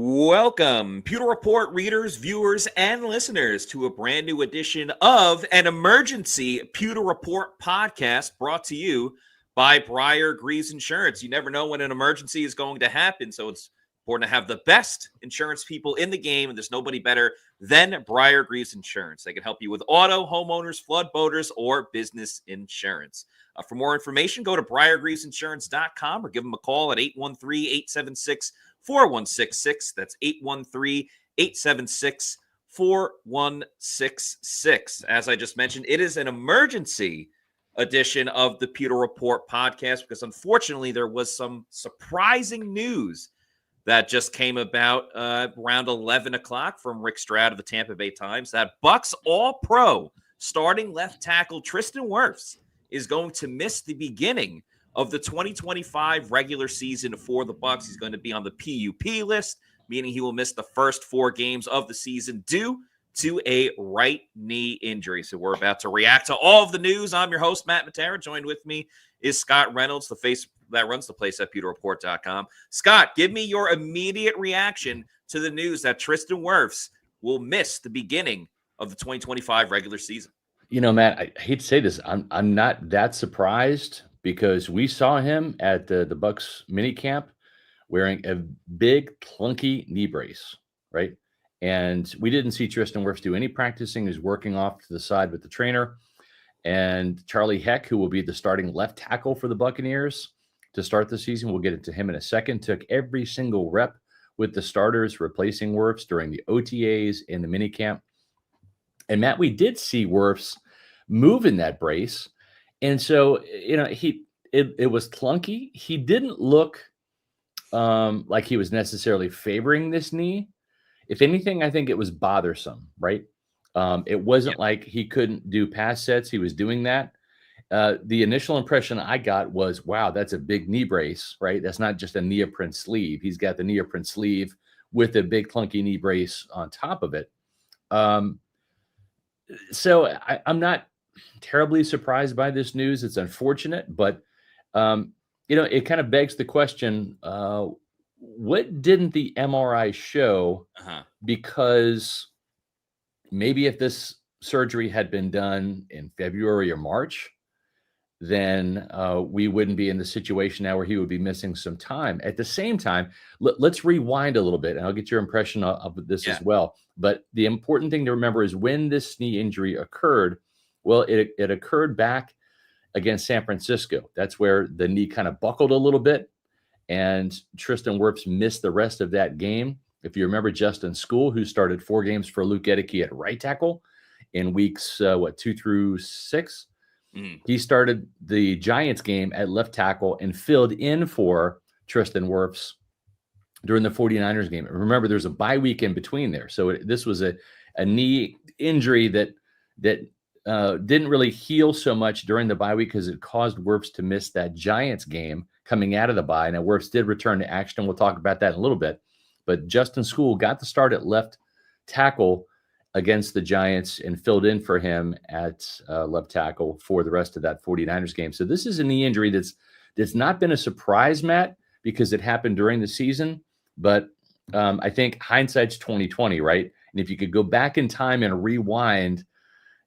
Welcome, Pewter Report readers, viewers, and listeners to a brand new edition of an emergency Pewter Report podcast brought to you by Briar Greaves Insurance. You never know when an emergency is going to happen, so it's important to have the best insurance people in the game, and there's nobody better than Briar Greaves Insurance. They can help you with auto, homeowners, flood, boaters, or business insurance. For more information, go to briargreavesinsurance.com or give them a call at 813-876-4166. That's 813-876-4166. As I just mentioned, it is an emergency edition of the Pewter Report podcast because unfortunately there was some surprising news that just came about around 11 o'clock from Rick Stroud of the Tampa Bay Times that Bucs All-Pro starting left tackle Tristan Wirfs is going to miss the beginning of the 2025 regular season for the Bucs. He's going to be on the PUP list, meaning he will miss the first 4 games of the season due to a right knee injury. So we're about to react to all of the news. I'm your host, Matt Matera. Joined with me is Scott Reynolds, the face that runs the place at pewterreport.com. Scott, give me your immediate reaction to the news that Tristan Wirfs will miss the beginning of the 2025 regular season. You know, Matt, I hate to say this. I'm not that surprised because we saw him at the Bucs minicamp wearing a big clunky knee brace, right? And we didn't see Tristan Wirfs do any practicing. He was working off to the side with the trainer. And Charlie Heck, who will be the starting left tackle for the Buccaneers to start the season, we'll get into him in a second, took every single rep with the starters replacing Wirfs during the OTAs and the minicamp. And Matt, we did see Wirfs move in that brace. And so, you know, it was clunky. He didn't look like he was necessarily favoring this knee. If anything, I think it was bothersome, right? It wasn't like he couldn't do pass sets. He was doing that. The initial impression I got was, wow, that's a big knee brace, right? That's not just a neoprene sleeve. He's got the neoprene sleeve with a big clunky knee brace on top of it. So I'm not terribly surprised by this news. It's unfortunate, but you know, it kind of begs the question, what didn't the MRI show? Because maybe if this surgery had been done in February or March, then we wouldn't be in the situation now where he would be missing some time. At the same time, let's rewind a little bit, and I'll get your impression of this as well. But the important thing to remember is when this knee injury occurred, well, it occurred back against San Francisco. That's where the knee kind of buckled a little bit, and Tristan Wirfs missed the rest of that game. If you remember Justin School, who started 4 games for Luke Edeke at right tackle in weeks 2 through 6, he started the Giants game at left tackle and filled in for Tristan Wirfs during the 49ers game. Remember, there's a bye week in between there. So this was a knee injury that didn't really heal so much during the bye week because it caused Wirfs to miss that Giants game coming out of the bye. Now, Wirfs did return to action, and we'll talk about that in a little bit. But Justin School got the start at left tackle against the Giants and filled in for him at left tackle for the rest of that 49ers game. So this is a knee injury that's not been a surprise, Matt, because it happened during the season. But I think hindsight's 20/20, right? And if you could go back in time and rewind,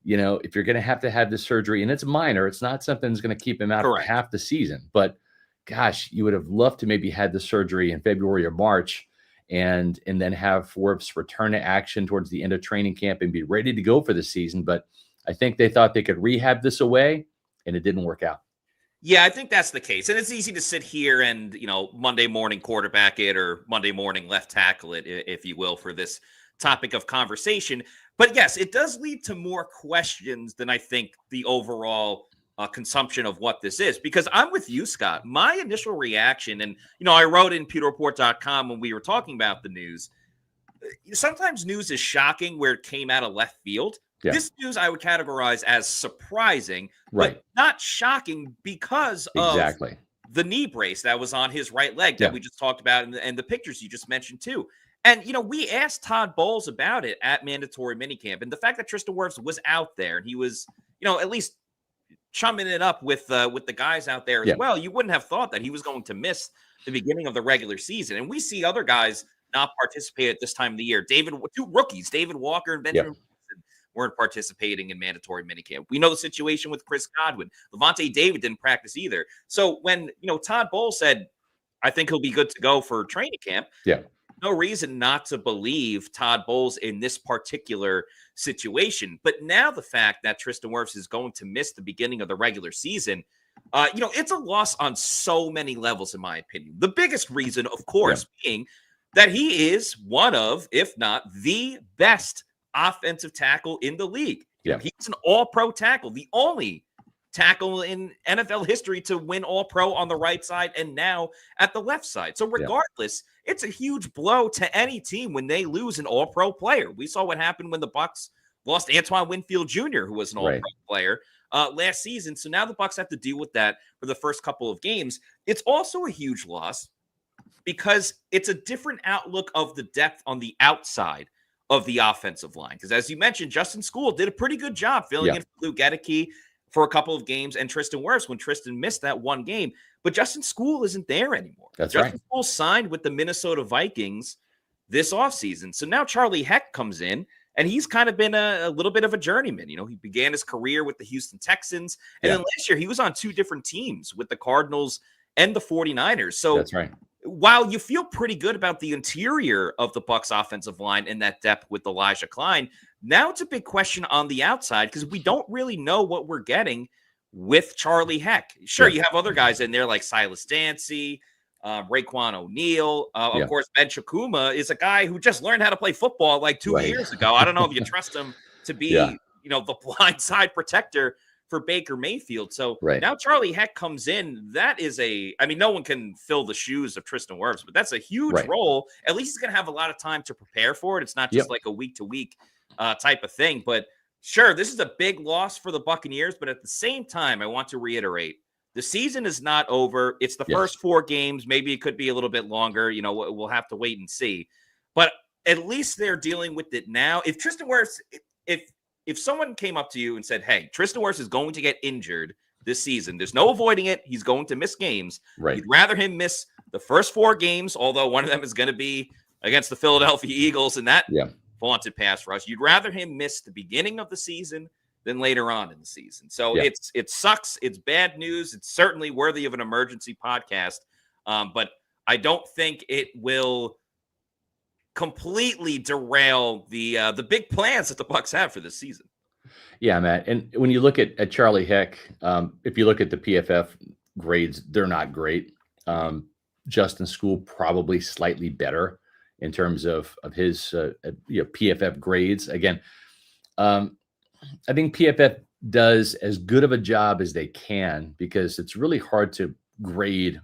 you know, if you're going to have this surgery, and it's minor, it's not something that's going to keep him out for half the season. But gosh, you would have loved to maybe had the surgery in February or March and then have Wirfs return to action towards the end of training camp and be ready to go for the season. But I think they thought they could rehab this away, and it didn't work out. Yeah, I think that's the case. And it's easy to sit here and, you know, Monday morning quarterback it or Monday morning left tackle it, if you will, for this topic of conversation. But yes, it does lead to more questions than I think the overall consumption of what this is, because I'm with you, Scott. My initial reaction, and, you know, I wrote in pewterreport.com when we were talking about the news, sometimes news is shocking where it came out of left field. Yeah. This news I would categorize as surprising, but not shocking because of the knee brace that was on his right leg that we just talked about and the pictures you just mentioned too. And, you know, we asked Todd Bowles about it at mandatory minicamp, and the fact that Tristan Wirfs was out there and he was, you know, at least chumming it up with the guys out there as well, you wouldn't have thought that he was going to miss the beginning of the regular season. And we see other guys not participate at this time of the year. Two rookies, David Walker and Benjamin Robinson, weren't participating in mandatory minicamp. We know the situation with Chris Godwin. Levante David didn't practice either. So when, Todd Bowles said, I think he'll be good to go for training camp. Yeah. No reason not to believe Todd Bowles in this particular situation. But now the fact that Tristan Wirfs is going to miss the beginning of the regular season, it's a loss on so many levels, in my opinion. The biggest reason, of course, being that he is one of, if not the best offensive tackle in the league. Yeah. He's an all-pro tackle, the only tackle in NFL history to win All-Pro on the right side and now at the left side. So regardless, it's a huge blow to any team when they lose an All-Pro player. We saw what happened when the Bucs lost Antoine Winfield Jr., who was an All-Pro player last season. So now the Bucs have to deal with that for the first couple of games. It's also a huge loss because it's a different outlook of the depth on the outside of the offensive line. Because as you mentioned, Justin Skule did a pretty good job filling in for Luke Gedeke for a couple of games, and Tristan Wirfs when Tristan missed that one game. But Justin Skule isn't there anymore. Justin Skule signed with the Minnesota Vikings this offseason. So now Charlie Heck comes in, and he's kind of been a little bit of a journeyman. He began his career with the Houston Texans, and then last year he was on two different teams with the Cardinals and the 49ers. So that's right. While you feel pretty good about the interior of the Bucs offensive line and that depth with Elijah Klein, now it's a big question on the outside because we don't really know what we're getting with Charlie Heck. Sure, you have other guys in there like Silas Dancy, Raekwon O'Neal. Of course, Ben Chakuma is a guy who just learned how to play football like 2 years ago. I don't know if you trust him to be, the blind side protector for Baker Mayfield. So now Charlie Heck comes in. That is no one can fill the shoes of Tristan Wirfs, but that's a huge role. At least he's going to have a lot of time to prepare for it. It's not just like a week-to-week type of thing. But sure, this is a big loss for the Buccaneers. But at the same time, I want to reiterate, the season is not over. It's the first 4 games. Maybe it could be a little bit longer. We'll have to wait and see. But at least they're dealing with it now. If Tristan Wirfs, if someone came up to you and said, hey, Tristan Wirfs is going to get injured this season, there's no avoiding it. He's going to miss games. You'd rather him miss the first 4 games, although one of them is going to be against the Philadelphia Eagles and that vaunted pass rush. You'd rather him miss the beginning of the season than later on in the season. So it sucks. It's bad news. It's certainly worthy of an emergency podcast. But I don't think it will completely derail the big plans that the Bucs have for this season. Yeah, Matt. And when you look at Charlie Heck, if you look at the PFF grades, they're not great. Justin Skule probably slightly better in terms of his PFF grades. Again, I think PFF does as good of a job as they can because it's really hard to grade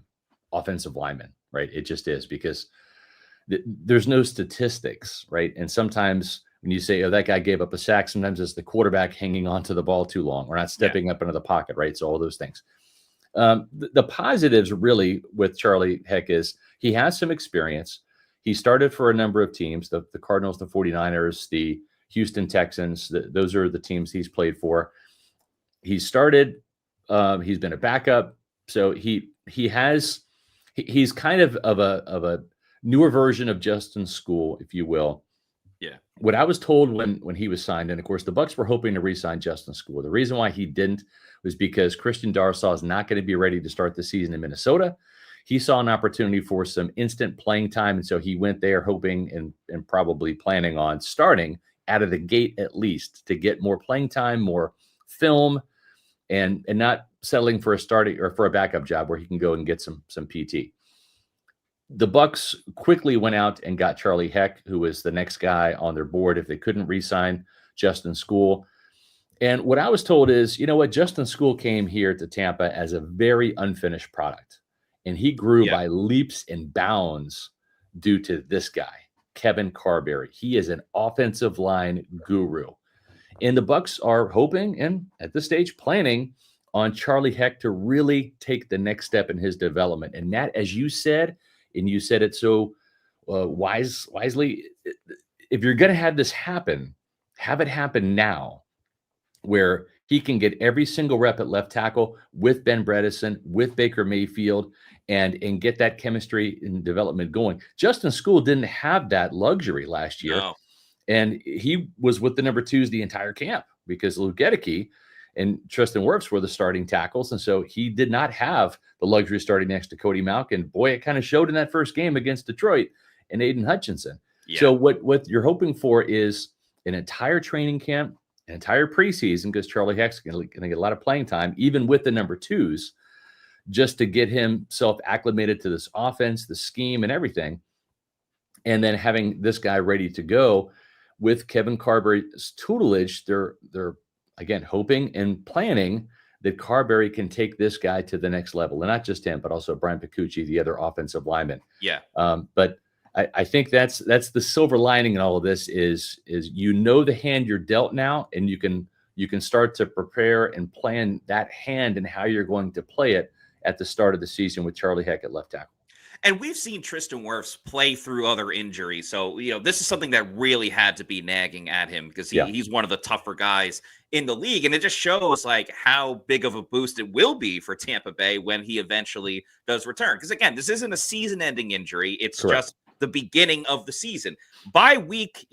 offensive linemen, right? It just is because there's no statistics, right? And sometimes when you say, oh, that guy gave up a sack, sometimes it's the quarterback hanging onto the ball too long or not stepping up into the pocket, right? So all those things. The positives really with Charlie Heck is he has some experience. He started for a number of teams, the Cardinals, the 49ers, the Houston Texans. Those are the teams he's played for. He started, he's been a backup. So he's kind of a newer version of Justin Skule, if you will. Yeah. What I was told when he was signed, and of course the Bucs were hoping to re-sign Justin Skule. The reason why he didn't was because Christian Darsaw is not going to be ready to start the season in Minnesota. He saw an opportunity for some instant playing time, and so he went there hoping and probably planning on starting out of the gate at least to get more playing time, more film, and not settling for a starting or for a backup job where he can go and get some PT. The Bucs quickly went out and got Charlie Heck, who was the next guy on their board if they couldn't re-sign Justin Skule. And what I was told is, you know what, Justin Skule came here to Tampa as a very unfinished product. And he grew by leaps and bounds due to this guy, Kevin Carberry. He is an offensive line guru. And the Bucs are hoping and at this stage planning on Charlie Heck to really take the next step in his development. And that, as you said, and you said it so wisely, if you're going to have this happen, have it happen now, where he can get every single rep at left tackle with Ben Bredesen, with Baker Mayfield, and get that chemistry and development going. Justin School didn't have that luxury last year. No. And he was with the number twos the entire camp because Luke Gedeke and Tristan Wirfs were the starting tackles. And so he did not have the luxury of starting next to Cody Mauch. And boy, it kind of showed in that first game against Detroit and Aiden Hutchinson. Yeah. So what you're hoping for is an entire training camp, an entire preseason, because Charlie Heck's going to get a lot of playing time, even with the number twos, just to get himself acclimated to this offense, the scheme, and everything. And then having this guy ready to go with Kevin Carberry's tutelage, they're again hoping and planning that Carberry can take this guy to the next level, and not just him, but also Brian Picucci, the other offensive lineman. Yeah. But I think that's the silver lining in all of this is the hand you're dealt now, and you can start to prepare and plan that hand and how you're going to play it at the start of the season with Charlie Heck at left tackle. And we've seen Tristan Wirfs play through other injuries. So, this is something that really had to be nagging at him because he's one of the tougher guys in the league. And it just shows like how big of a boost it will be for Tampa Bay when he eventually does return. Because again, this isn't a season-ending injury. It's just the beginning of the season. By week,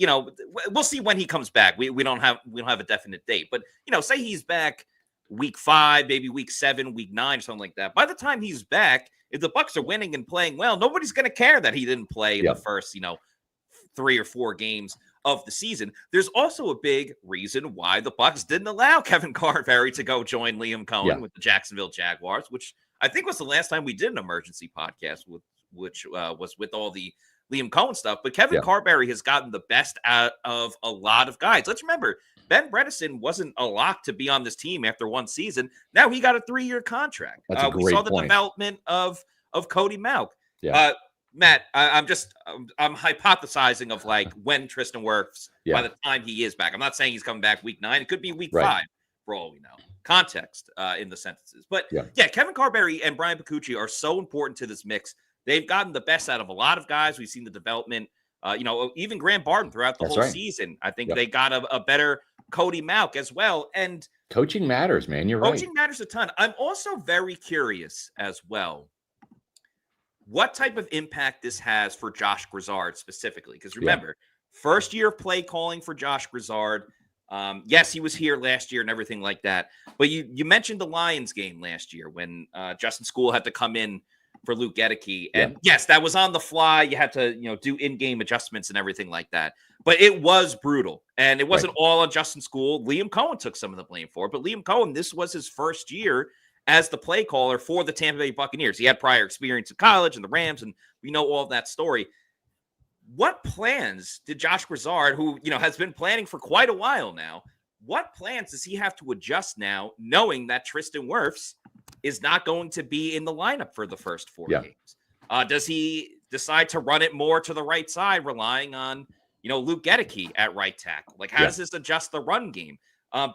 we'll see when he comes back. We don't have a definite date. But, say he's back week 5, maybe week 7, week 9, or something like that. By the time he's back, if the Bucs are winning and playing well, nobody's going to care that he didn't play in the first, 3 or 4 games of the season. There's also a big reason why the Bucs didn't allow Kevin Carberry to go join Liam Cohen with the Jacksonville Jaguars, which I think was the last time we did an emergency podcast which was with all the Liam Cohen stuff. But Kevin Carberry has gotten the best out of a lot of guys. Let's remember, Ben Bredesen wasn't a lock to be on this team after one season. Now he got a 3-year contract. We saw the development of Cody Mauch. Matt, I'm hypothesizing of like when Tristan Wirfs by the time he is back. I'm not saying he's coming back week 9. It could be week 5 for all we know. Context in the sentences. But Kevin Carberry and Brian Picucci are so important to this mix. They've gotten the best out of a lot of guys. We've seen the development. Even Grant Barton throughout the whole season. I think they got a better Cody Mauch as well. And coaching matters, man. You're right. Coaching matters a ton. I'm also very curious as well what type of impact this has for Josh Grizzard specifically. Because remember, first year of play calling for Josh Grizzard. Yes, he was here last year and everything like that. But you mentioned the Lions game last year when Justin School had to come in for Luke Gedeke. And yes, that was on the fly. You had to, do in-game adjustments and everything like that. But it was brutal. And it wasn't all on Justin School. Liam Cohen took some of the blame for it. But Liam Cohen, this was his first year as the play caller for the Tampa Bay Buccaneers. He had prior experience in college and the Rams, and we know all of that story. What plans did Josh Grizzard, who, has been planning for quite a while now, what plans does he have to adjust now, knowing that Tristan Wirfs is not going to be in the lineup for the first 4 games? Does he decide to run it more to the right side, relying on, Luke Gedeke at right tackle? Like, how does this adjust the run game?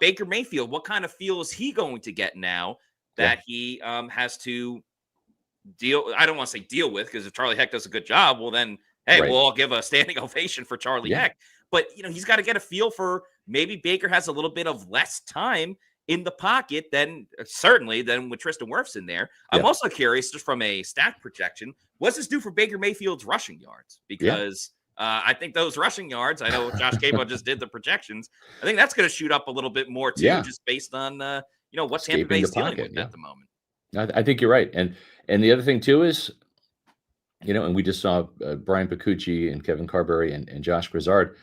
Baker Mayfield, what kind of feel is he going to get now that he has to deal? I don't want to say deal with, because if Charlie Heck does a good job, well, then, hey, we'll all give a standing ovation for Charlie Heck. But, he's got to get a feel for maybe Baker has a little bit of less time in the pocket than with Tristan Wirfs in there. I'm also curious, just from a stat projection, what's this do for Baker Mayfield's rushing yards? Because I think those rushing yards, I know Josh Cabo just did the projections. I think that's going to shoot up a little bit more too, just based on what Tampa Bay's dealing with at the moment. I think you're right. And the other thing too is, and we just saw Brian Picucci and Kevin Carberry and Josh Grizzard.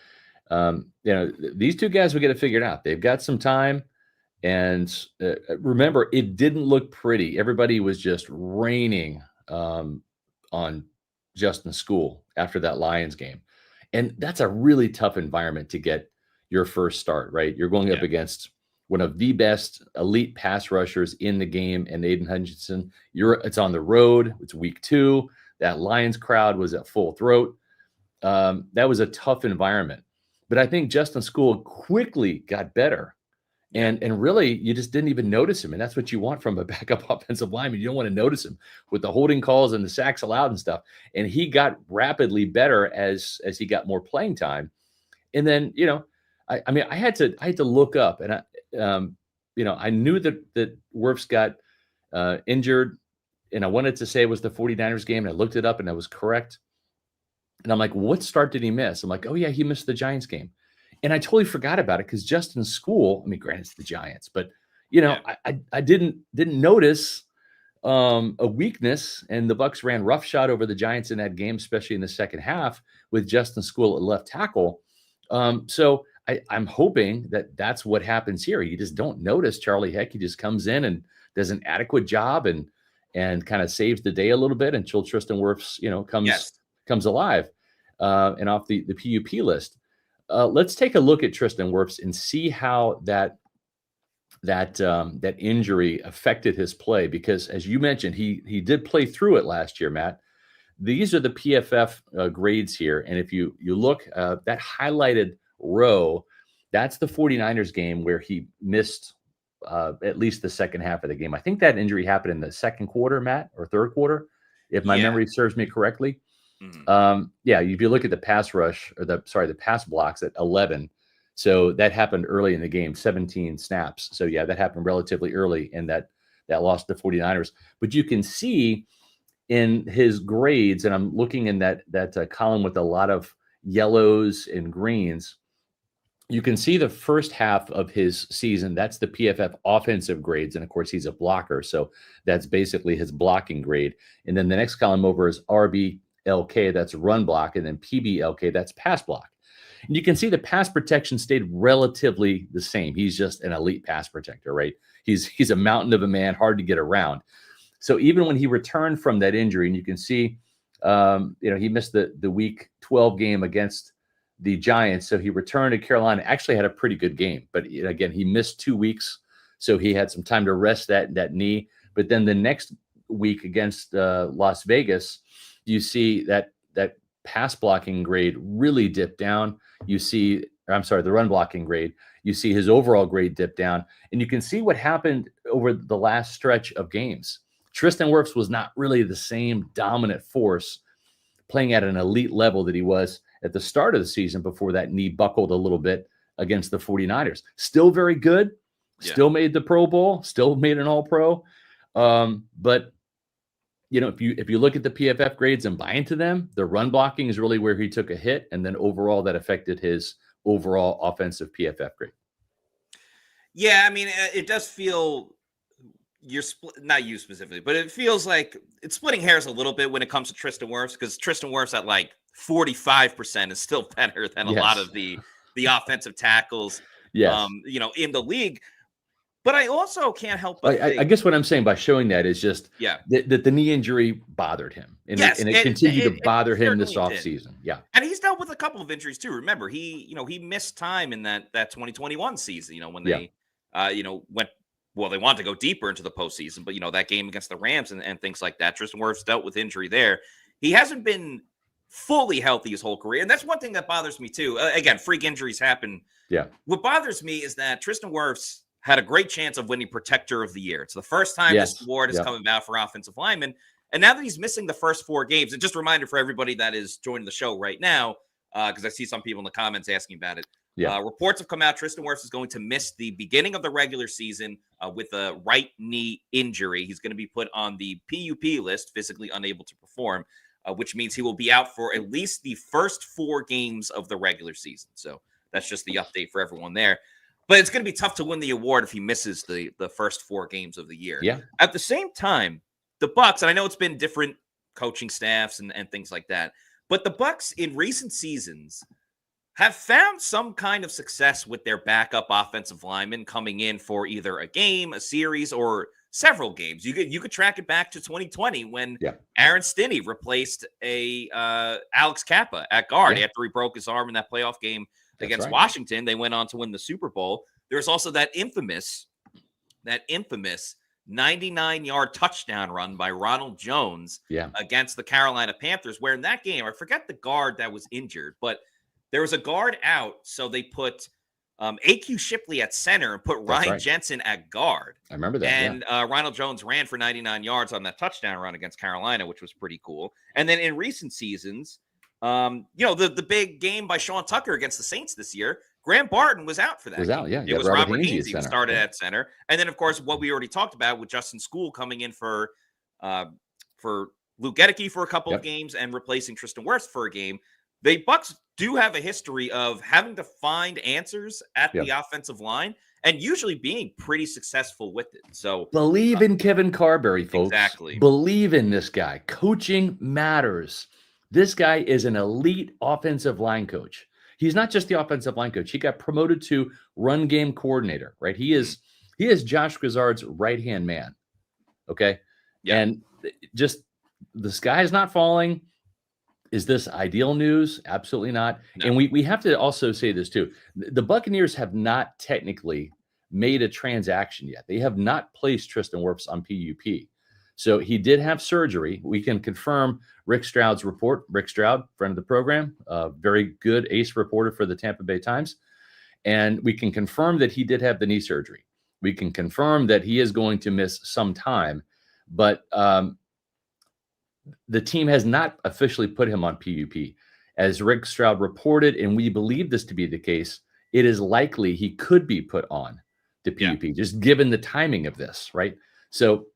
These two guys will get it figured out. They've got some time. And remember, it didn't look pretty. Everybody was just raining on Justin School after that Lions game. And that's a really tough environment to get your first start, right? You're going up against one of the best elite pass rushers in the game, and Aiden Hutchinson. It's on the road. It's week 2. That Lions crowd was at full throat. That was a tough environment. But I think Justin School quickly got better. And really, you just didn't even notice him. And that's what you want from a backup offensive lineman. You don't want to notice him with the holding calls and the sacks allowed and stuff. And he got rapidly better as he got more playing time. And then, I had to look up, and I knew that Wirfs got injured and I wanted to say it was the 49ers game, and I looked it up, and I was correct. And I'm like, what start did he miss? I'm like, oh, yeah, he missed the Giants game. And I totally forgot about it because just in school, I mean, granted, it's the Giants, but, Yeah. I didn't notice a weakness, and the Bucs ran roughshod over the Giants in that game, especially in the second half with Justin School at left tackle. So I'm hoping that that's what happens here. You just don't notice Charlie Heck. He just comes in and does an adequate job and kind of saves the day a little bit until Tristan Wirfs, comes alive and off the PUP list. Let's take a look at Tristan Wirfs and see how that injury affected his play, because as you mentioned, he did play through it last year, Matt. These are the PFF grades here. And if you look, that highlighted row, that's the 49ers game where he missed at least the second half of the game. I think that injury happened in the second quarter, Matt, or third quarter, if my memory serves me correctly. Mm-hmm. If you look at the pass rush, or the pass blocks at 11, so that happened early in the game, 17 snaps. So yeah, that happened relatively early, and that lost the 49ers. But you can see in his grades, and I'm looking in that column with a lot of yellows and greens, you can see the first half of his season. That's the PFF offensive grades. And of course, he's a blocker, so that's basically his blocking grade. And then the next column over is RBLK, that's run block, and then PBLK, that's pass block. And you can see the pass protection stayed relatively the same. He's just an elite pass protector, right? He's a mountain of a man, hard to get around. So even when he returned from that injury, and you can see, he missed the week 12 game against the Giants. So he returned to Carolina, actually had a pretty good game. But again, he missed 2 weeks. So he had some time to rest that knee. But then the next week against Las Vegas, you see that pass blocking grade really dipped down. The run blocking grade. You see his overall grade dip down. And you can see what happened over the last stretch of games. Tristan Wirfs was not really the same dominant force playing at an elite level that he was at the start of the season before that knee buckled a little bit against the 49ers. Still very good. Still made the Pro Bowl. Still made an All-Pro. But if you look at the PFF grades and buy into them, the run blocking is really where he took a hit, and then overall that affected his overall offensive PFF grade. Yeah, I mean, it does feel not you specifically, but it feels like it's splitting hairs a little bit when it comes to Tristan Wirfs, because Tristan Wirfs at like 45% is still better than a lot of the offensive tackles, in the league. But I also can't help but think, I guess what I'm saying by showing that is just that the knee injury bothered him. And it continued to bother him this offseason. Yeah. And he's dealt with a couple of injuries too. Remember, he missed time in that 2021 season, when they they wanted to go deeper into the postseason, but that game against the Rams and things like that. Tristan Wirfs dealt with injury there. He hasn't been fully healthy his whole career. And that's one thing that bothers me too. Again, freak injuries happen. Yeah. What bothers me is that Tristan Wirfs had a great chance of winning Protector of the Year. It's the first time this award has come about for offensive linemen. And now that he's missing the first 4 games, and just a reminder for everybody that is joining the show right now, because I see some people in the comments asking about it. Reports have come out. Tristan Wirfs is going to miss the beginning of the regular season with a right knee injury. He's going to be put on the PUP list, physically unable to perform, which means he will be out for at least the first 4 games of the regular season. So that's just the update for everyone there. But it's going to be tough to win the award if he misses the first 4 games of the year. Yeah. At the same time, the Bucs, and I know it's been different coaching staffs and things like that, but the Bucs in recent seasons have found some kind of success with their backup offensive linemen coming in for either a game, a series, or several games. You could track it back to 2020 when Aaron Stinney replaced Alex Kappa at guard after he broke his arm in that playoff game against Washington. They went on to win the Super Bowl. There's also that infamous 99-yard touchdown run by Ronald Jones against the Carolina Panthers, where in that game, I forget the guard that was injured, but there was a guard out, so they put A.Q. Shipley at center and put Ryan Jensen at guard. I remember that. And Ronald Jones ran for 99 yards on that touchdown run against Carolina, which was pretty cool. And then in recent seasons, the big game by Sean Tucker against the Saints this year, Graham Barton was out for that. It was Robert Hainsey who started at center. And then, of course, what we already talked about with Justin School coming in for for Luke Gedeke for a couple of Yep. games and replacing Tristan Wirfs for a game. The Bucs do have a history of having to find answers at Yep. the offensive line and usually being pretty successful with it. So Believe in Kevin Carberry, folks. exactly. Believe in this guy. Coaching matters. This guy is an elite offensive line coach. He's not just the offensive line coach. He got promoted to run game coordinator, right? He is Josh Grizzard's right-hand man. Okay. Yeah. And just the sky is not falling. Is this ideal news? Absolutely not. No. And we have to also say this too. The Buccaneers have not technically made a transaction yet. They have not placed Tristan Wirfs on PUP. So he did have surgery. We can confirm Rick Stroud's report. Rick Stroud, friend of the program, very good ace reporter for the Tampa Bay Times. And we can confirm that he did have the knee surgery. We can confirm that he is going to miss some time. But the team has not officially put him on PUP. As Rick Stroud reported, and we believe this to be the case, it is likely he could be put on the PUP, just given the timing of this, right? So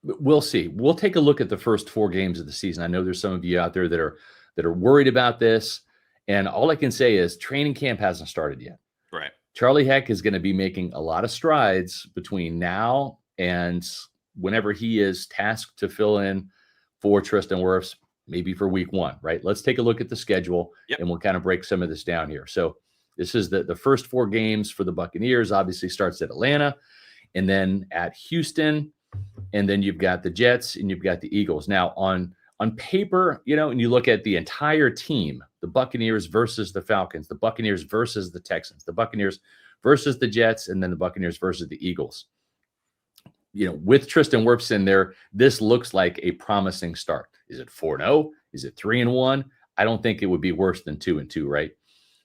we'll see. We'll take a look at the first 4 games of the season. I know there's some of you out there that are worried about this. And all I can say is training camp hasn't started yet. Right. Charlie Heck is going to be making a lot of strides between now and whenever he is tasked to fill in for Tristan Wirfs, maybe for week 1, right? Let's take a look at the schedule and we'll kind of break some of this down here. So this is the first 4 games for the Buccaneers. Obviously starts at Atlanta and then at Houston. And then you've got the Jets and you've got the Eagles. Now on paper, and you look at the entire team, the Buccaneers versus the Falcons, the Buccaneers versus the Texans, the Buccaneers versus the Jets, and then the Buccaneers versus the Eagles. With Tristan Wirfs in there, this looks like a promising start. Is it 4-0? Is it 3-1? I don't think it would be worse than 2-2, right?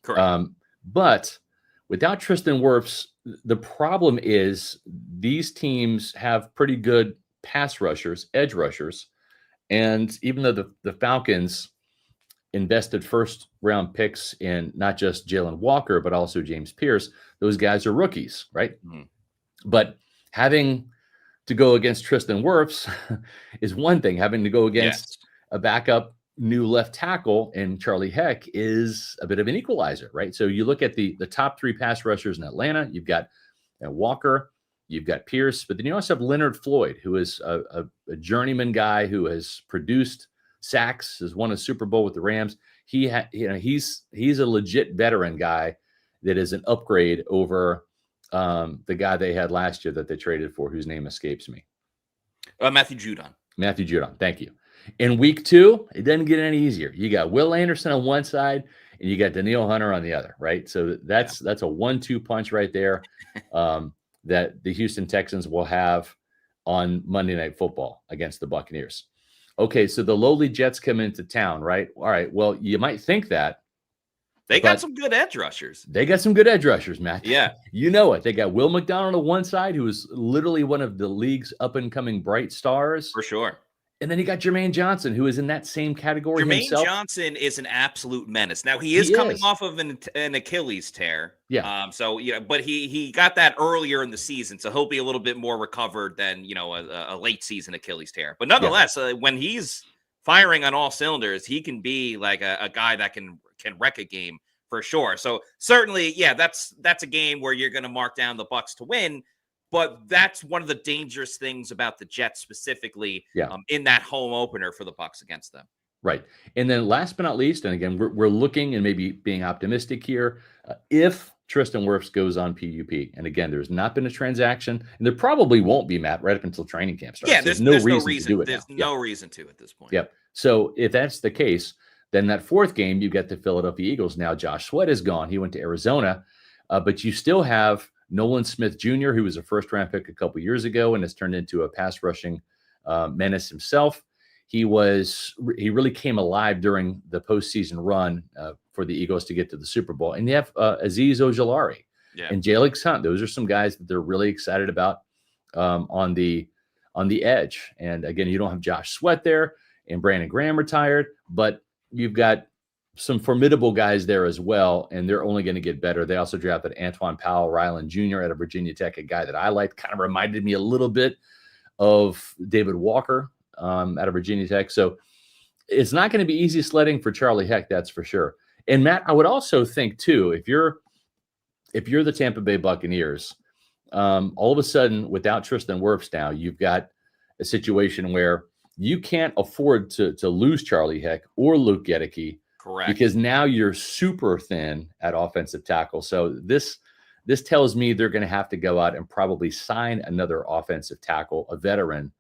Correct. But without Tristan Wirfs, the problem is these teams have pretty good pass rushers, edge rushers. And even though the Falcons invested first-round picks in not just Jalen Walker, but also James Pierce, those guys are rookies, right? Mm-hmm. But having to go against Tristan Wirfs is one thing. Having to go against a backup new left tackle in Charlie Heck is a bit of an equalizer, right? So you look at the top 3 pass rushers in Atlanta. You've got Walker, you've got Pierce, but then you also have Leonard Floyd, who is a journeyman guy who has produced sacks, has won a Super Bowl with the Rams. He's a legit veteran guy that is an upgrade over the guy they had last year that they traded for, whose name escapes me. Matthew Judon. Matthew Judon. Thank you. In week 2, it doesn't get any easier. You got Will Anderson on one side and you got Danielle Hunter on the other, right? So that's a 1-2 punch right there that the Houston Texans will have on Monday Night Football against the Buccaneers. Okay, so the lowly Jets come into town, right? All right, well, you might think that. They got some good edge rushers. They got some good edge rushers, Matt. Yeah. You know it. They got Will McDonald on one side, who is literally one of the league's up-and-coming bright stars. For sure. And then you got Jermaine Johnson, who is in that same category himself. Jermaine Johnson is an absolute menace. Now, he is coming off of an Achilles tear. Yeah. But he got that earlier in the season, so he'll be a little bit more recovered than, a late season Achilles tear. But nonetheless, when he's firing on all cylinders, he can be like a guy that can wreck a game for sure. So certainly, that's a game where you're going to mark down the Bucs to win. But that's one of the dangerous things about the Jets specifically in that home opener for the Bucs against them. Right. And then last but not least, and again, we're looking and maybe being optimistic here, if Tristan Wirfs goes on PUP, and again, there's not been a transaction, and there probably won't be, Matt, right up until training camp starts. Yeah, there's no reason to do it. There's no reason to at this point. Yep. So if that's the case, then that 4th game, you get the Philadelphia Eagles. Now, Josh Sweat is gone. He went to Arizona, but you still have Nolan Smith Jr., who was a first-round pick a couple years ago and has turned into a pass-rushing menace himself. He really came alive during the postseason run for the Eagles to get to the Super Bowl. And you have Azeez Ojulari and Jalen Hunt. Those are some guys that they're really excited about on the edge. And again, you don't have Josh Sweat there, and Brandon Graham retired, but you've got some formidable guys there as well, and they're only going to get better. They also drafted Antoine Powell Ryland Jr. out of Virginia Tech, a guy that I liked, kind of reminded me a little bit of David Walker out of Virginia Tech. So it's not going to be easy sledding for Charlie Heck, that's for sure. And Matt, I would also think too, if you're the Tampa Bay Buccaneers, all of a sudden without Tristan Wirfs now, you've got a situation where you can't afford to lose Charlie Heck or Luke Gedeke. Correct. Because now you're super thin at offensive tackle. So this tells me they're going to have to go out and probably sign another offensive tackle, a veteran,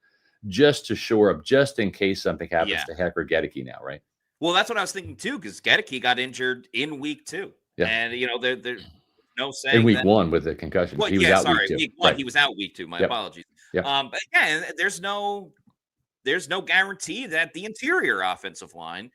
just to shore up, just in case something happens to Heck or Gedeke now, right? Well, that's what I was thinking too, because Gedeke got injured in week 2. Yeah. And, there's no saying in week 1 with the concussion. Well, he was out week 2. Week 1, right. He was out week 2. My apologies. Yep. But again, there's no guarantee that the interior offensive line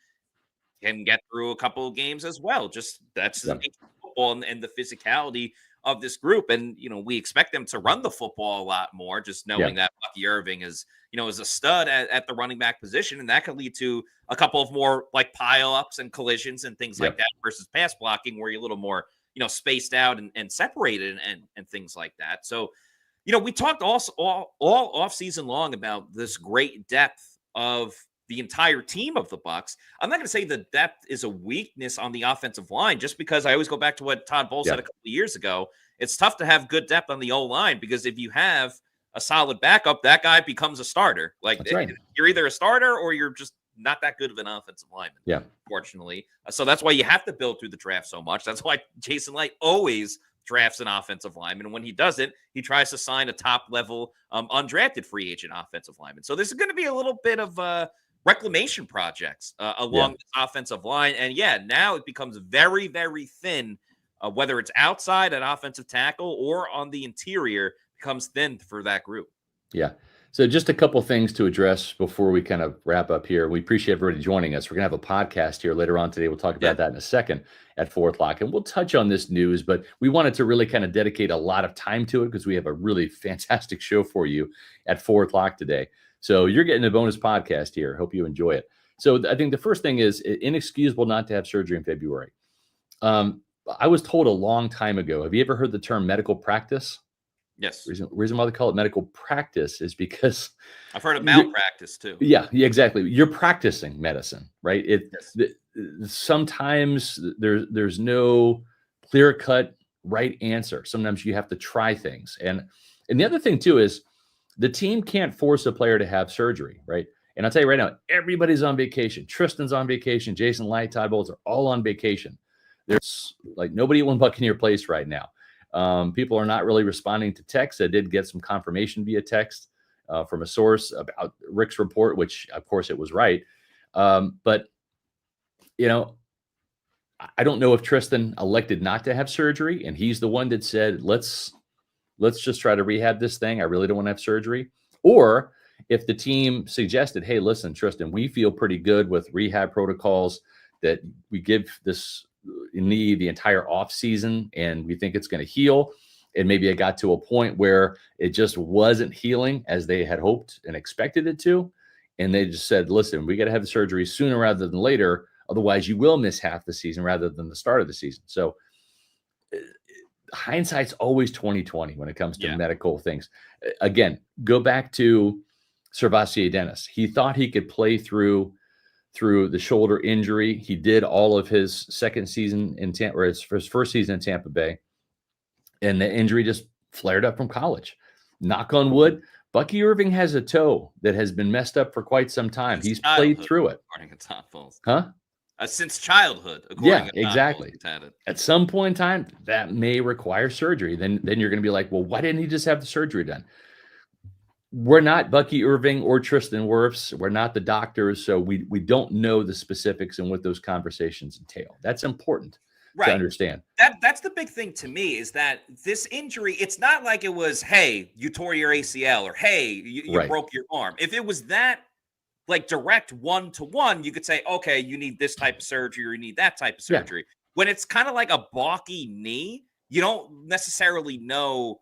can get through a couple of games as well. Just that's the football and the physicality of this group. And, we expect them to run the football a lot more, just knowing that Bucky Irving is a stud at the running back position. And that could lead to a couple of more like pile ups and collisions and things like that versus pass blocking, where you're a little more, spaced out and separated and things like that. So, we talked also all off season long about this great depth of the entire team of the Bucs. I'm not going to say the depth is a weakness on the offensive line, just because I always go back to what Todd Bowles said a couple of years ago. It's tough to have good depth on the O-line, because if you have a solid backup, that guy becomes a starter. Like, you're either a starter or you're just not that good of an offensive lineman. Fortunately. So that's why you have to build through the draft so much. That's why Jason Light always drafts an offensive lineman. And when he does it, he tries to sign a top level undrafted free agent offensive lineman. So this is going to be a little bit of reclamation projects along this offensive line. And now it becomes very, very thin, whether it's outside at offensive tackle or on the interior, becomes thin for that group. Yeah. So just a couple things to address before we kind of wrap up here. We appreciate everybody joining us. We're going to have a podcast here later on today. We'll talk about that in a second at 4:00, and we'll touch on this news, but we wanted to really kind of dedicate a lot of time to it because we have a really fantastic show for you at 4:00 today. So you're getting a bonus podcast here. Hope you enjoy it. So I think the first thing is inexcusable not to have surgery in February. I was told a long time ago, have you ever heard the term medical practice? Yes. Reason why they call it medical practice is because I've heard of malpractice too. Yeah, exactly. You're practicing medicine, right? Sometimes there's no clear-cut right answer. Sometimes you have to try things. And the other thing too is the team can't force a player to have surgery, right? And I'll tell you right now, everybody's on vacation. Tristan's on vacation. Jason Light, Todd Bowles are all on vacation. There's like nobody at One Buccaneer Place right now. People are not really responding to texts. I did get some confirmation via text from a source about Rick's report, which of course it was right. But I don't know if Tristan elected not to have surgery, and he's the one that said, let's just try to rehab this thing. I really don't want to have surgery. Or if the team suggested, hey, listen, Tristan, we feel pretty good with rehab protocols that we give this knee the entire off season, and we think it's going to heal. And maybe it got to a point where it just wasn't healing as they had hoped and expected it to. And they just said, listen, we got to have the surgery sooner rather than later. Otherwise you will miss half the season rather than the start of the season. So hindsight's always 20/20 when it comes to medical things. Again, go back to Servassier Dennis. He thought he could play through the shoulder injury. He did all of his second season in Tampa, or his first season in Tampa Bay, and the injury just flared up from college. Knock on wood, Bucky Irving has a toe that has been messed up for quite some time. He's played through it. According to Todd Bowles. Huh? Since childhood. Exactly. At some point in time, that may require surgery. Then you're going to be like, well, why didn't he just have the surgery done? We're not Bucky Irving or Tristan Wirfs. We're not the doctors, so we don't know the specifics and what those conversations entail. That's important to understand. That's the big thing to me, is that this injury, it's not like it was, hey, you tore your ACL, or hey, you broke your arm. If it was that like direct one-to-one, you could say, okay, you need this type of surgery or you need that type of surgery. When it's kind of like a balky knee, you don't necessarily know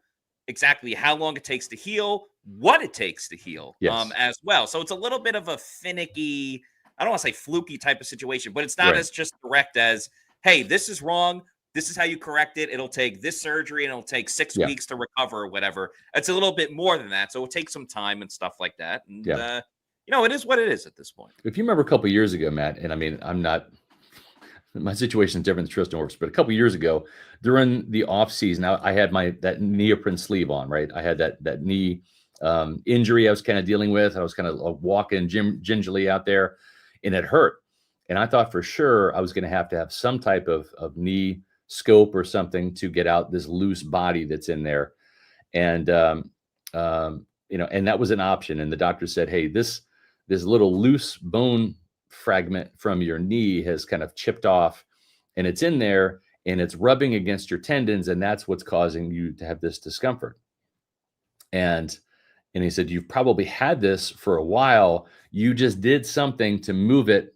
exactly how long it takes to heal, what it takes to heal as well. So it's a little bit of a finicky, I don't want to say fluky type of situation, but it's not as just direct as, hey, this is wrong. this is how you correct it. It'll take this surgery and it'll take 6 Yeah. weeks to recover or whatever. It's a little bit more than that. So it'll take some time and stuff like that. And, Yeah. it is what it is at this point. If you remember a couple of years ago, Matt, and I mean, my situation is different than Tristan Wirfs, but a couple of years ago during the off season, I had that neoprene sleeve on, right? I had that knee injury I was kind of dealing with. I was kind of walking gingerly out there, and it hurt. And I thought for sure I was going to have some type of knee scope or something to get out this loose body that's in there. And, and that was an option. And the doctor said, hey, this little loose bone fragment from your knee has kind of chipped off, and it's in there and it's rubbing against your tendons. And that's what's causing you to have this discomfort. And he said, you've probably had this for a while. You just did something to move it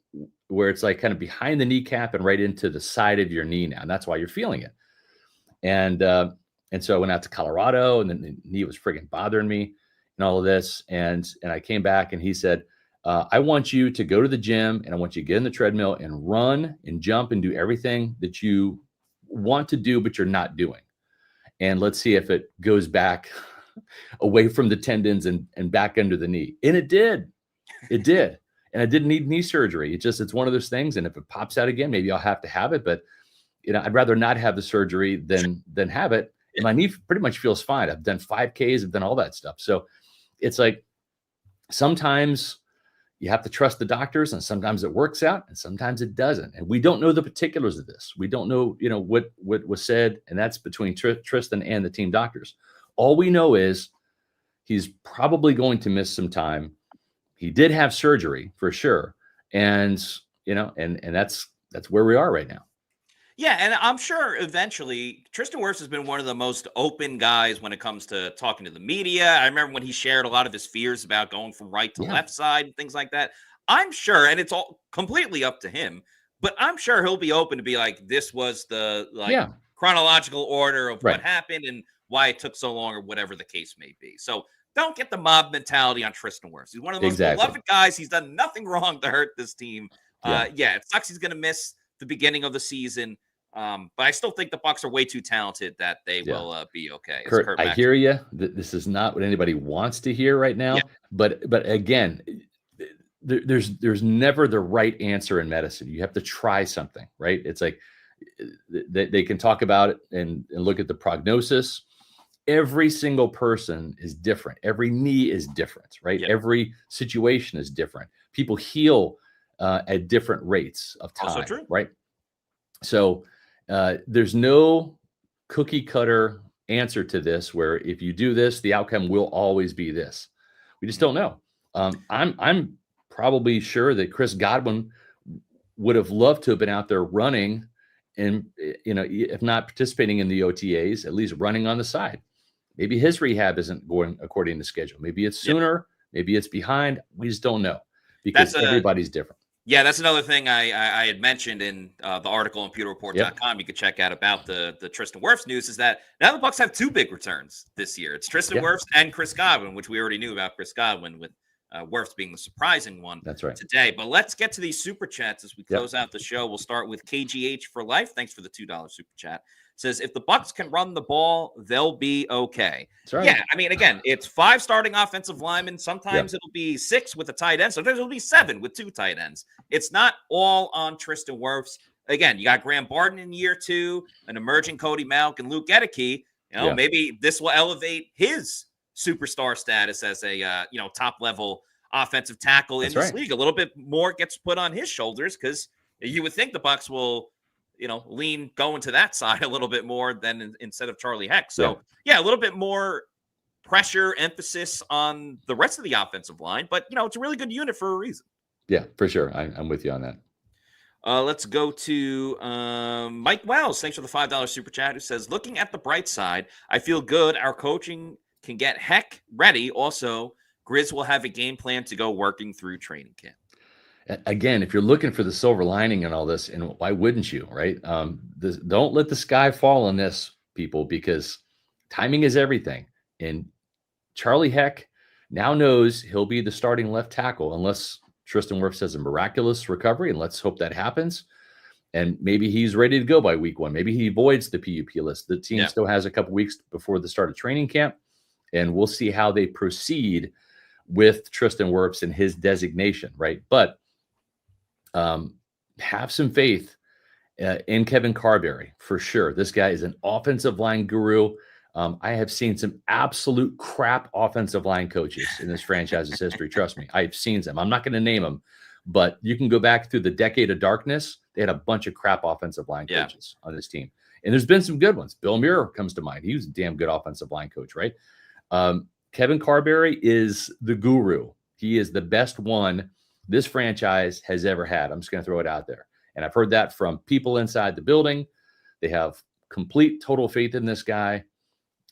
where it's like kind of behind the kneecap and right into the side of your knee now. And that's why you're feeling it. And so I went out to Colorado, and then the knee was friggin' bothering me and all of this. And I came back, and he said, I want you to go to the gym, and I want you to get in the treadmill and run and jump and do everything that you want to do, but you're not doing. And let's see if it goes back away from the tendons and back under the knee. And it did. It did. And I didn't need knee surgery. It's one of those things. And if it pops out again, maybe I'll have to have it. But I'd rather not have the surgery than have it. And my knee pretty much feels fine. I've done 5Ks, I've done all that stuff. So it's like sometimes you have to trust the doctors, and sometimes it works out and sometimes it doesn't. And we don't know the particulars of this. We don't know, what was said, and that's between Tristan and the team doctors. All we know is he's probably going to miss some time. He did have surgery for sure. And, and that's where we are right now. Yeah, and I'm sure eventually Tristan Wirfs has been one of the most open guys when it comes to talking to the media. I remember when he shared a lot of his fears about going from right to left side and things like that. I'm sure, and it's all completely up to him, but I'm sure he'll be open to be like, this was the chronological order of what happened and why it took so long or whatever the case may be. So don't get the mob mentality on Tristan Wirfs. He's one of the most beloved guys. He's done nothing wrong to hurt this team. It sucks he's going to miss the beginning of the season. But I still think the Bucs are way too talented that they will be okay. Kurt, I hear you. This is not what anybody wants to hear right now. But again, there's never the right answer in medicine. You have to try something, right? It's like they can talk about it and look at the prognosis. Every single person is different. Every knee is different, right? Yep. Every situation is different. People heal at different rates of time, also true. Right? So there's no cookie cutter answer to this where if you do this, the outcome will always be this. We just don't know. I'm probably sure that Chris Godwin would have loved to have been out there running and, if not participating in the OTAs, at least running on the side. Maybe his rehab isn't going according to schedule. Maybe it's sooner. Maybe it's behind. We just don't know because everybody's different. Yeah, that's another thing I had mentioned in the article on pewterreport.com. You could check out about the Tristan Wirfs news is that now the Bucs have two big returns this year. It's Tristan Wirfs and Chris Godwin, which we already knew about Chris Godwin, with Wirfs being the surprising one today. But let's get to these super chats as we close out the show. We'll start with KGH for life. Thanks for the $2 super chat. Says, if the Bucs can run the ball, they'll be okay. Yeah, I mean, again, it's 5 starting offensive linemen. Sometimes it'll be 6 with a tight end. Sometimes it'll be 7 with 2 tight ends. It's not all on Tristan Wirfs. Again, you got Graham Barton in year 2, an emerging Cody Malk, and Luke Gedeke. Maybe this will elevate his superstar status as a top-level offensive tackle in this league. A little bit more gets put on his shoulders because you would think the Bucs will going to that side a little bit more than instead of Charlie Heck. So, a little bit more pressure, emphasis on the rest of the offensive line. But, it's a really good unit for a reason. Yeah, for sure. I'm with you on that. Let's go to Mike Wells. Thanks for the $5 super chat, who says, looking at the bright side, I feel good. Our coaching can get Heck ready. Also, Grizz will have a game plan to go working through training camp. Again, if you're looking for the silver lining and all this, and why wouldn't you, right? Don't let the sky fall on this, people, because timing is everything. And Charlie Heck now knows he'll be the starting left tackle unless Tristan Wirfs has a miraculous recovery, and let's hope that happens. And maybe he's ready to go by week 1. Maybe he avoids the PUP list. The team still has a couple weeks before the start of training camp, and we'll see how they proceed with Tristan Wirfs and his designation, right? But have some faith in Kevin Carberry for sure. This guy is an offensive line guru. I have seen some absolute crap offensive line coaches in this franchise's history. Trust me, I've seen them. I'm not going to name them, but you can go back through the decade of darkness. They had a bunch of crap offensive line coaches on this team. And there's been some good ones. Bill Muir comes to mind. He was a damn good offensive line coach, right? Kevin Carberry is the guru. He is the best one this franchise has ever had. I'm just going to throw it out there. And I've heard that from people inside the building. They have complete, total faith in this guy.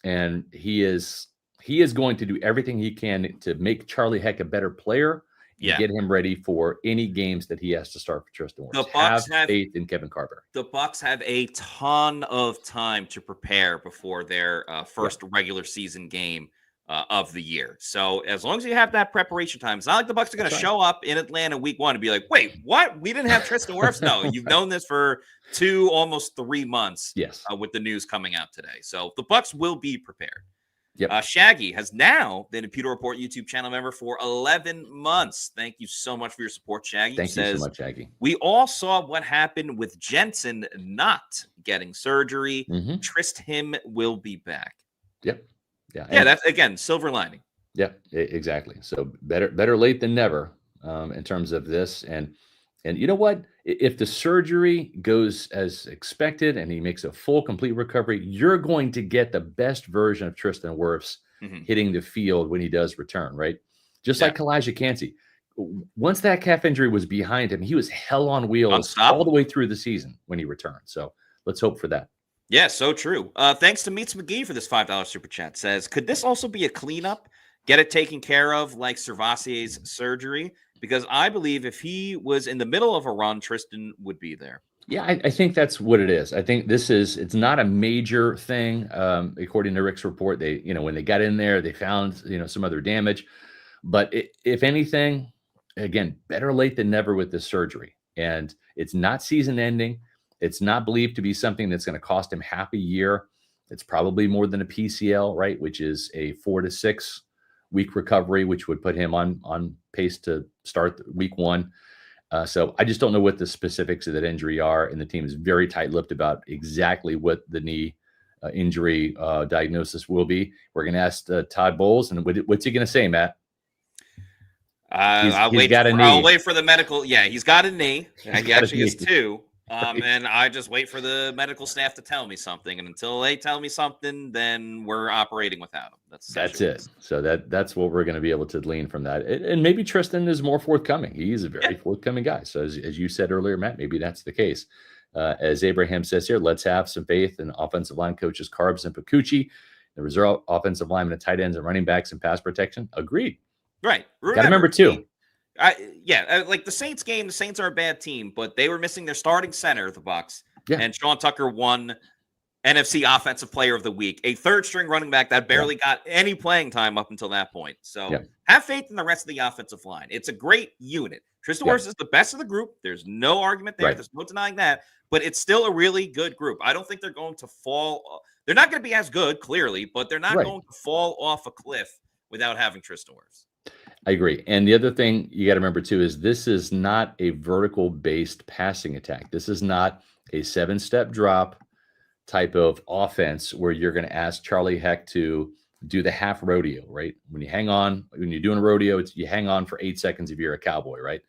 And he is going to do everything he can to make Charlie Heck a better player and get him ready for any games that he has to start for Tristan Wirfs. Have faith in Kevin Carberry. The Bucs have a ton of time to prepare before their first regular season game of the year. So as long as you have that preparation time, it's not like the Bucs are going to show up in Atlanta week 1 and be like, wait, what? We didn't have Tristan Wirfs? No, you've known this for 2, almost 3 months with the news coming out today. So the Bucs will be prepared. Shaggy has now been a Pewter Report YouTube channel member for 11 months. Thank you so much for your support, Shaggy. Thank you so much, Shaggy. We all saw what happened with Jensen not getting surgery. Tristan will be back. Yeah, that's, again, silver lining. Yeah, exactly. So better late than never in terms of this. And you know what? If the surgery goes as expected and he makes a full, complete recovery, you're going to get the best version of Tristan Wirfs hitting the field when he does return, right? Just like Kalijah Kancey. Once that calf injury was behind him, he was hell on wheels all the way through the season when he returned. So let's hope for that. Yeah, so true. Thanks to Meets McGee for this $5 super chat. Says, could this also be a cleanup? Get it taken care of like Servassier's surgery? Because I believe if he was in the middle of a run, Tristan would be there. Yeah, I think that's what it is. I think it's not a major thing. According to Rick's report, when they got in there, they found, some other damage. But if anything, again, better late than never with this surgery. And it's not season ending. It's not believed to be something that's going to cost him half a year. It's probably more than a PCL, right? Which is a 4 to 6 week recovery, which would put him on pace to start week 1. So I just don't know what the specifics of that injury are. And the team is very tight-lipped about exactly what the knee injury diagnosis will be. We're going to ask Todd Bowles, and what's he going to say, Matt? I'll wait for the medical. Yeah, he's got a knee. He actually has 2. And I just wait for the medical staff to tell me something. And until they tell me something, then we're operating without him. That's it. So that's what we're going to be able to glean from that. And maybe Tristan is more forthcoming. He's a very forthcoming guy. So as you said earlier, Matt, maybe that's the case. As Abraham says here, let's have some faith in offensive line coaches Carbs and Pacucci, the reserve offensive linemen and tight ends and running backs and pass protection. Agreed. Right. Got to remember too. Like the Saints game, the Saints are a bad team, but they were missing their starting center, the Bucs. And Sean Tucker won NFC Offensive Player of the Week, a third-string running back that barely got any playing time up until that point. So have faith in the rest of the offensive line. It's a great unit. Tristan Wirfs is the best of the group. There's no argument there. There's no denying that. But it's still a really good group. I don't think they're going to fall. They're not going to be as good, clearly, but they're not going to fall off a cliff without having Tristan Wirfs. I agree. And the other thing you got to remember too is this is not a vertical based passing attack. This is not a 7-step drop type of offense where you're going to ask Charlie Heck to do the half rodeo, right? When you're doing a rodeo, you hang on for 8 seconds if you're a cowboy, right?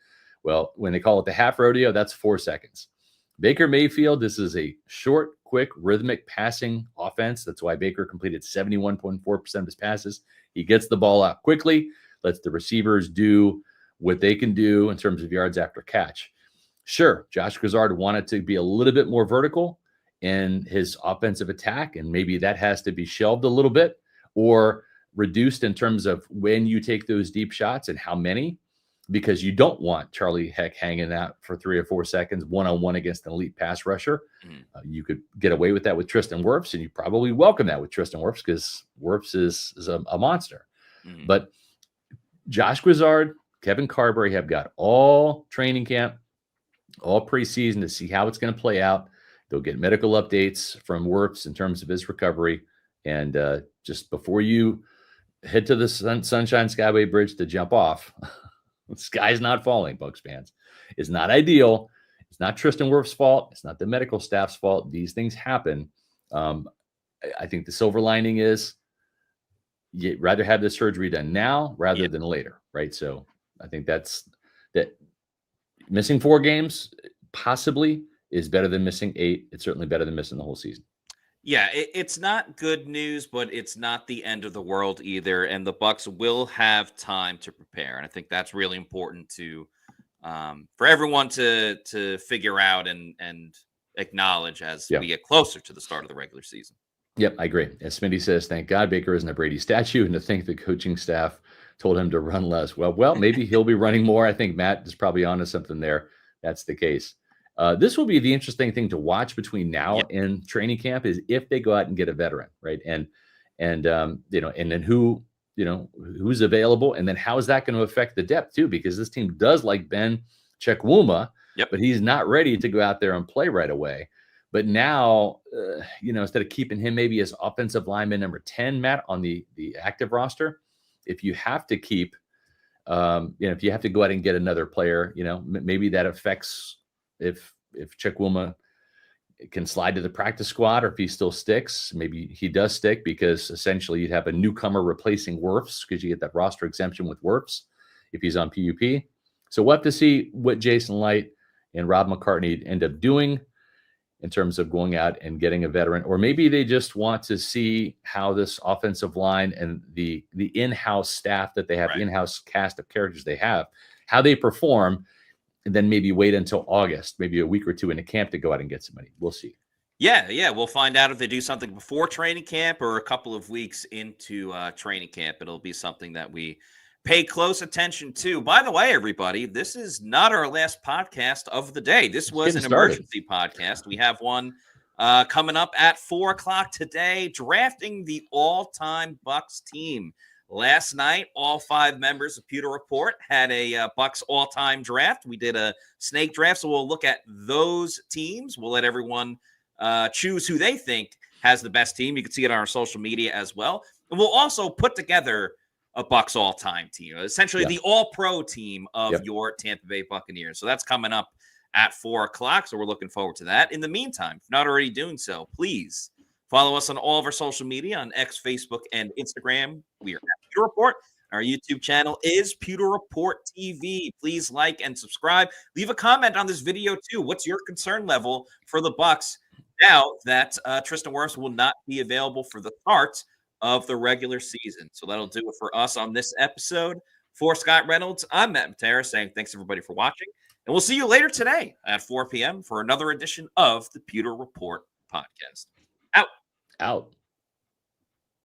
Well, when they call it the half rodeo, that's 4 seconds. Baker Mayfield, this is a short, quick, rhythmic passing offense. That's why Baker completed 71.4% of his passes. He gets the ball out quickly, lets the receivers do what they can do in terms of yards after catch. Sure, Josh Grizzard wanted to be a little bit more vertical in his offensive attack, and maybe that has to be shelved a little bit or reduced in terms of when you take those deep shots and how many, because you don't want Charlie Heck hanging out for 3 or 4 seconds one-on-one against an elite pass rusher. You could get away with that with Tristan Wirfs, and you probably welcome that with Tristan Wirfs because Wirfs is a monster. But Josh Grizzard, Kevin Carberry have got all training camp. all preseason to see how it's going to play out. They'll get medical updates from Wirfs in terms of his recovery. And just before you head to the Sunshine Skyway Bridge to jump off, the sky's not falling, Bucs fans. It's not ideal. It's not Tristan Wirfs' fault. It's not the medical staff's fault. These things happen. I think the silver lining is you'd rather have the surgery done now rather than later, right? So I think that missing 4 games possibly is better than missing 8. It's certainly better than missing the whole season. Yeah, it's not good news, but it's not the end of the world either. And the Bucs will have time to prepare. And I think that's really important to for everyone to figure out and acknowledge as we get closer to the start of the regular season. Yep, I agree. As Smitty says, thank God Baker isn't a Brady statue, and to think the coaching staff told him to run less. Well, maybe he'll be running more. I think Matt is probably onto something there. That's the case. This will be the interesting thing to watch between now and training camp is if they go out and get a veteran, right? And then who's available, and then how is that going to affect the depth too? Because this team does like Ben Chekwuma, but he's not ready to go out there and play right away. But now, instead of keeping him maybe as offensive lineman number 10, Matt, on the active roster, if you have to keep, if you have to go out and get another player, maybe that affects if Chekwuma can slide to the practice squad, or if he still sticks. Maybe he does stick because essentially you'd have a newcomer replacing Wirfs because you get that roster exemption with Wirfs if he's on PUP. So we'll have to see what Jason Light and Rob McCartney end up doing in terms of going out and getting a veteran, or maybe they just want to see how this offensive line and the in-house staff that they have, the in-house cast of characters they have, how they perform, and then maybe wait until August, maybe a week or 2 in a camp to go out and get somebody. We'll see. Yeah. We'll find out if they do something before training camp or a couple of weeks into training camp. It'll be something that we pay close attention to. By the way, everybody, this is not our last podcast of the day. This was an emergency podcast. We have one coming up at 4:00 today, drafting the all-time Bucs team. Last night, all 5 members of Pewter Report had a Bucs all-time draft. We did a snake draft, so we'll look at those teams. We'll let everyone choose who they think has the best team. You can see it on our social media as well. And we'll also put together a Bucs all-time team, essentially the All-Pro team of your Tampa Bay Buccaneers. So that's coming up at 4:00. So we're looking forward to that. In the meantime, if not already doing so, please follow us on all of our social media on X, Facebook, and Instagram. We are at Pewter Report. Our YouTube channel is Pewter Report TV. Please like and subscribe. Leave a comment on this video too. What's your concern level for the Bucs now that Tristan Wirfs will not be available for the start of the regular season? So that'll do it for us on this episode. For Scott Reynolds, I'm Matt Matera saying thanks everybody for watching, and we'll see you later today at 4 p.m. for another edition of the Pewter Report podcast. Out.